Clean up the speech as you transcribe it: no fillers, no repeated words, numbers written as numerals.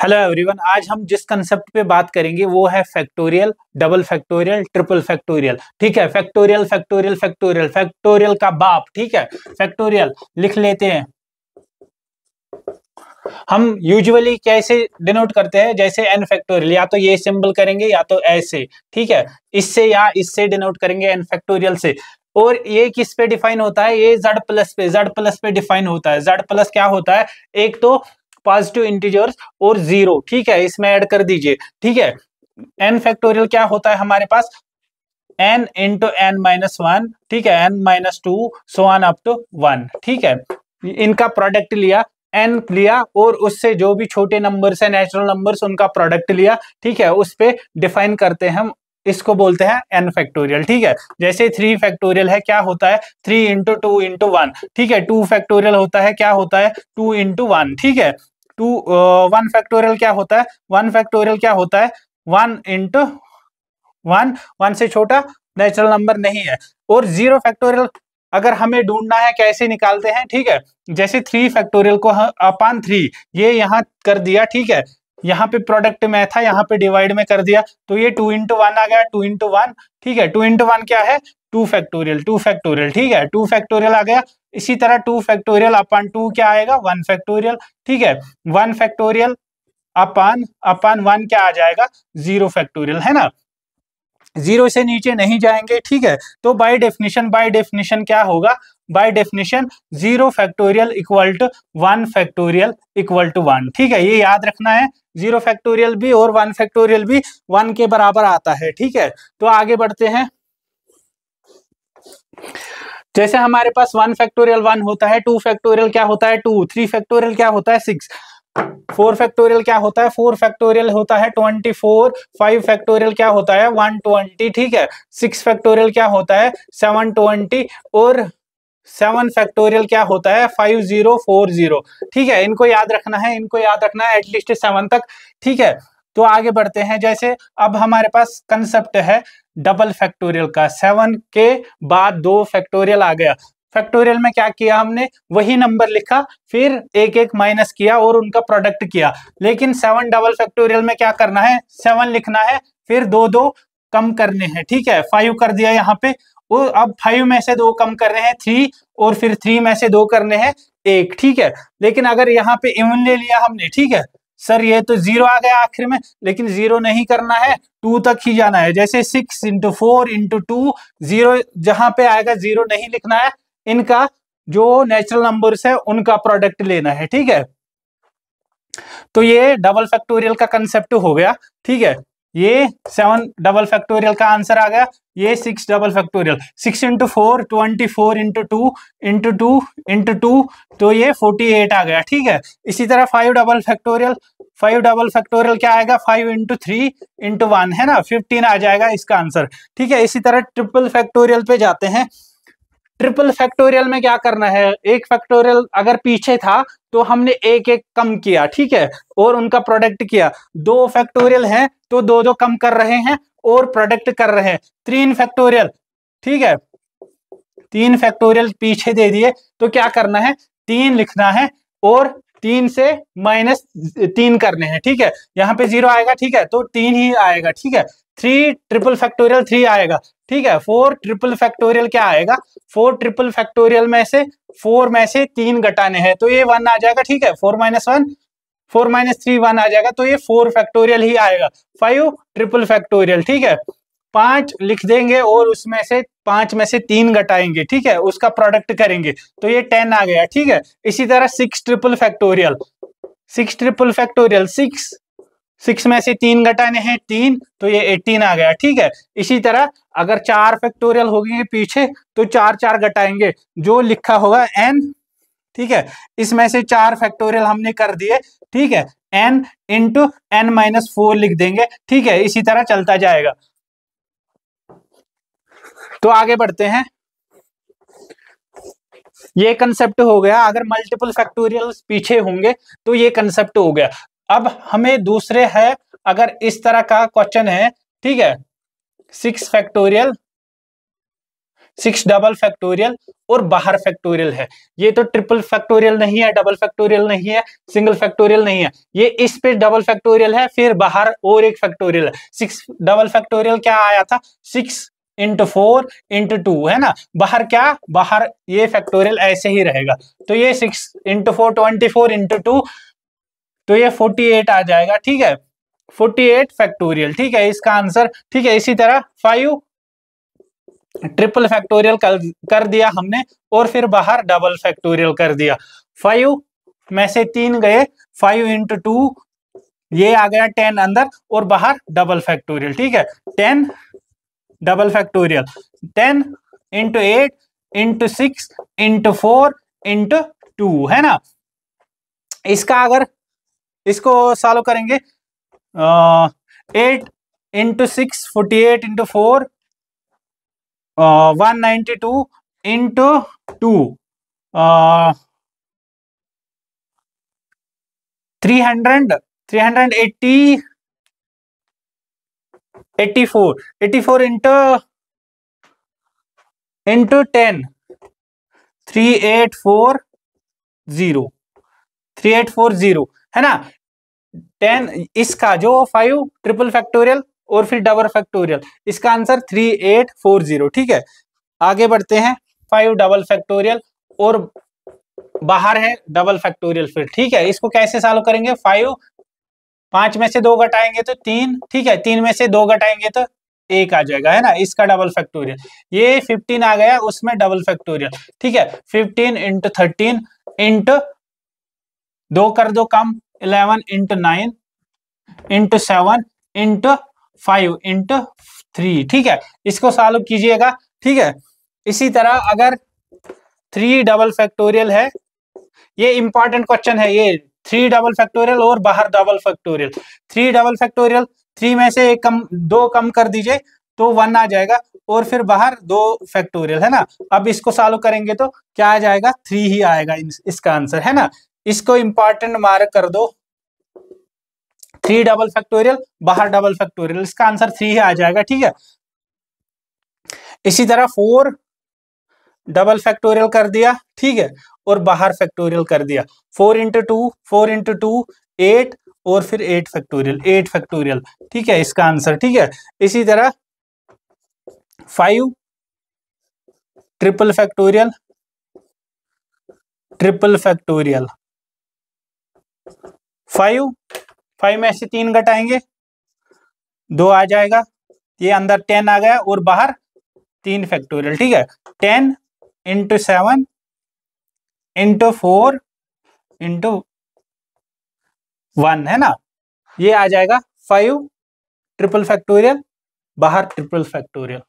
Hello everyone, आज हम जिस कंसेप्ट पे बात करेंगे वो है factorial, double factorial, triple factorial. ठीक है, फैक्टोरियल फैक्टोरियल फैक्टोरियल फैक्टोरियल का बाप। ठीक है, फैक्टोरियल लिख लेते हैं। हम यूजुअली कैसे डिनोट करते हैं, जैसे एन फैक्टोरियल, या तो ये सिंबल करेंगे या तो ऐसे। ठीक है, इससे या इससे डिनोट करेंगे एन फैक्टोरियल से। और ये किस पे डिफाइन होता है? ये जेड प्लस पे डिफाइन होता है। जेड प्लस क्या होता है? एक तो पॉजिटिव इंटीजर्स और जीरो। ठीक है, इसमें ऐड कर दीजिए। ठीक है, एन फैक्टोरियल क्या होता है हमारे पास? n into n minus one. ठीक है, n minus two so on up to one. ठीक है, इनका प्रोडक्ट लिया, n लिया, और उससे जो भी छोटे नंबर्स है, नेचुरल नंबर्स, उनका प्रोडक्ट लिया। ठीक है, उस पे डिफाइन करते हैं हम, इसको बोलते हैं एन फैक्टोरियल। ठीक है, जैसे थ्री फैक्टोरियल है, क्या होता है? Three into two into one. ठीक है, टू फैक्टोरियल होता है, क्या होता है? Two into one. ठीक है, टू वन फैक्टोरियल क्या होता है? वन फैक्टोरियल क्या होता है? One into one. वन से छोटा नेचुरल नंबर नहीं है। और जीरो फैक्टोरियल अगर हमें ढूंढना है, कैसे निकालते हैं? ठीक है, जैसे थ्री फैक्टोरियल को अपान थ्री ये यहाँ कर दिया। ठीक है, यहाँ पे प्रोडक्ट में था, यहाँ पे डिवाइड में कर दिया, तो ये टू इंटू वन आ गया, टू इंटू वन। ठीक है, टू इंटू वन क्या है? Two factorial, two factorial. ठीक है, टू फैक्टोरियल आ गया। इसी तरह टू फैक्टोरियल अपान टू क्या आएगा? One factorial. ठीक है, वन फैक्टोरियल अपान अपान वन क्या आ जाएगा? जीरो फैक्टोरियल, है ना। जीरो से नीचे नहीं जाएंगे। ठीक है, तो बाय डेफिनेशन क्या होगा? By definition zero factorial equal to one factorial equal to one. ठीक है, ये याद रखना है, जीरो फैक्टोरियल भी और वन फैक्टोरियल भी वन के बराबर आता है। ठीक है, तो आगे बढ़ते हैं। जैसे हमारे पास वन फैक्टोरियल वन होता है, टू फैक्टोरियल क्या होता है? टू। थ्री फैक्टोरियल क्या होता है? सिक्स। फोर फैक्टोरियल क्या होता है? फोर फैक्टोरियल होता है 24। फाइव फैक्टोरियल क्या होता है? 120। ठीक है, सिक्स फैक्टोरियल क्या होता है? 720। और सेवन फैक्टोरियल क्या होता है? 5040। ठीक है, इनको याद रखना है, इनको याद रखना है एटलीस्ट सेवन तक। ठीक है, तो आगे बढ़ते हैं। जैसे अब हमारे पास कंसेप्ट है डबल फैक्टोरियल का। सेवन के बाद दो फैक्टोरियल आ गया। फैक्टोरियल में क्या किया हमने? वही नंबर लिखा, फिर एक एक माइनस किया और उनका प्रोडक्ट किया। लेकिन सेवन डबल फैक्टोरियल में क्या करना है? सेवन लिखना है, फिर दो दो कम करने हैं। ठीक है, फाइव कर दिया यहाँ पे, और अब फाइव में से दो कम करने हैं थ्री, और फिर थ्री में से दो करने हैं एक। ठीक है, लेकिन अगर यहाँ पे इवन ले लिया हमने, ठीक है सर, ये तो जीरो आ गया आखिर में, लेकिन जीरो नहीं करना है, टू तक ही जाना है। जैसे six into four into two, zero जहां पे आएगा जीरो नहीं लिखना है, इनका जो नेचुरल नंबर्स है उनका प्रोडक्ट लेना है। ठीक है, तो ये डबल फैक्टोरियल का कंसेप्ट हो गया। ठीक है, ये सेवन डबल फैक्टोरियल का आंसर आ गया। ये six double factorial, six into four 24 into two into two into two, तो ये 48 आ गया। ठीक है, इसी तरह five double factorial, five double factorial क्या आएगा? Five into three into one, है ना, 15 आ जाएगा इसका आंसर। ठीक है, इसी तरह ट्रिपल फैक्टोरियल पे जाते हैं। ट्रिपल फैक्टोरियल में क्या करना है? एक फैक्टोरियल अगर पीछे था तो हमने एक एक कम किया। ठीक है, और उनका प्रोडक्ट किया। दो फैक्टोरियल हैं तो दो दो कम कर रहे हैं और प्रोडक्ट कर रहे हैं। तीन फैक्टोरियल, ठीक है, तीन फैक्टोरियल पीछे दे दिए, तो क्या करना है? तीन लिखना है और तीन से माइनस तीन करने हैं। ठीक है, यहाँ पे जीरो आएगा, ठीक है, तो तीन ही आएगा। ठीक है, थ्री ट्रिपल फैक्टोरियल थ्री आएगा। ठीक है, फोर ट्रिपल फैक्टोरियल क्या आएगा? फोर ट्रिपल फैक्टोरियल में से फोर में से तीन घटाने हैं, तो ये वन आ जाएगा। ठीक है, four minus one, four minus three one आ जाएगा, तो ये फोर फैक्टोरियल ही आएगा। फाइव ट्रिपल फैक्टोरियल, ठीक है, पांच लिख देंगे और उसमें से पांच में से तीन घटाएंगे। ठीक है, उसका प्रोडक्ट करेंगे, तो ये 10 आ गया। ठीक है, इसी तरह six triple factorial, six triple factorial, six, six में से तीन घटाने हैं तीन, तो ये 18 आ गया। ठीक है, इसी तरह अगर चार फैक्टोरियल हो गए पीछे तो चार चार घटाएंगे, जो लिखा होगा n। ठीक है, इसमें से चार फैक्टोरियल हमने कर दिए। ठीक है, n into n minus four लिख देंगे। ठीक है, इसी तरह चलता जाएगा। तो आगे बढ़ते हैं। ये कंसेप्ट हो गया, अगर मल्टीपल फैक्टोरियल पीछे होंगे तो ये कंसेप्ट हो गया। अब हमें दूसरे है, अगर इस तरह का क्वेश्चन है, ठीक है, सिक्स फैक्टोरियल 6 डबल फैक्टोरियल और बाहर फैक्टोरियल है। ये तो ट्रिपल फैक्टोरियल नहीं है, डबल फैक्टोरियल नहीं है, सिंगल फैक्टोरियल नहीं है, ये इस पे डबल फैक्टोरियल है, फिर बाहर और एक फैक्टोरियल है। 6 डबल फैक्टोरियल क्या आया था, 6 इंटू 4 इंटू 2 है ना। बाहर क्या, बाहर ये फैक्टोरियल ऐसे ही रहेगा, तो ये 6 इंटू 4 24 इंटू 2, तो ये 48 आ जाएगा। ठीक है, 48 फैक्टोरियल। ठीक है इसका आंसर। ठीक है, इसी तरह 5 ट्रिपल फैक्टोरियल कर दिया हमने, और फिर बाहर डबल फैक्टोरियल कर दिया। 5 में से 3 गए, 5 इंटू 2 ये आ गया 10 अंदर, और बाहर डबल फैक्टोरियल। ठीक है, 10 double factorial, 10 into 8 into 6 into 4 into 2 है ना। इसका अगर इसको सॉल्व करेंगे, 8 इंटू 6 48 इंटू 4 192 इंटू 2 300 380 84 इंटू 10 3840 है ना। 10 इसका जो 5 ट्रिपल फैक्टोरियल और फिर डबल फैक्टोरियल, इसका आंसर 3840। ठीक है, आगे बढ़ते हैं। 5 डबल फैक्टोरियल और बाहर है डबल फैक्टोरियल फिर। ठीक है, इसको कैसे सॉल्व करेंगे, 5 में से 2 घटाएंगे तो 3, ठीक है, 3 में से 2 घटाएंगे तो 1 आ जाएगा है ना, इसका डबल फैक्टोरियल। ये 15 आ गया, उसमें डबल फैक्टोरियल। ठीक है, 15 इंटू 13 इंटू 2 कर दो कम, 11 इंटू 9 इंटू 7 इंटू 5 इंटू 3। ठीक है, इसको सॉल्व कीजिएगा। ठीक है, इसी तरह अगर 3 डबल फैक्टोरियल है, ये इंपॉर्टेंट क्वेश्चन है, ये 3 डबल फैक्टोरियल और बाहर डबल फैक्टोरियल। 3 डबल फैक्टोरियल, 3 में से एक कम, 2 कम कर दीजिए तो 1 आ जाएगा, और फिर बाहर 2 फैक्टोरियल है ना। अब इसको सॉल्व करेंगे तो क्या आ जाएगा, 3 ही आएगा इसका आंसर है ना। इसको इंपॉर्टेंट मार्क कर दो, 3 डबल फैक्टोरियल बाहर डबल फैक्टोरियल, इसका आंसर 3 ही आ जाएगा। ठीक है, इसी तरह 4 डबल फैक्टोरियल कर दिया, ठीक है, और बाहर फैक्टोरियल कर दिया। 4 इंटू 2 8, और फिर 8 फैक्टोरियल। ठीक है, इसका आंसर। ठीक है, इसी तरह 5 ट्रिपल फैक्टोरियल 5 में से 3 घटाएंगे 2 आ जाएगा, ये अंदर 10 आ गया और बाहर 3 फैक्टोरियल। ठीक है, 10 इंटू 7 इंटू 4 इंटू 1 है ना, ये आ जाएगा 5 ट्रिपल फैक्टोरियल बाहर ट्रिपल फैक्टोरियल।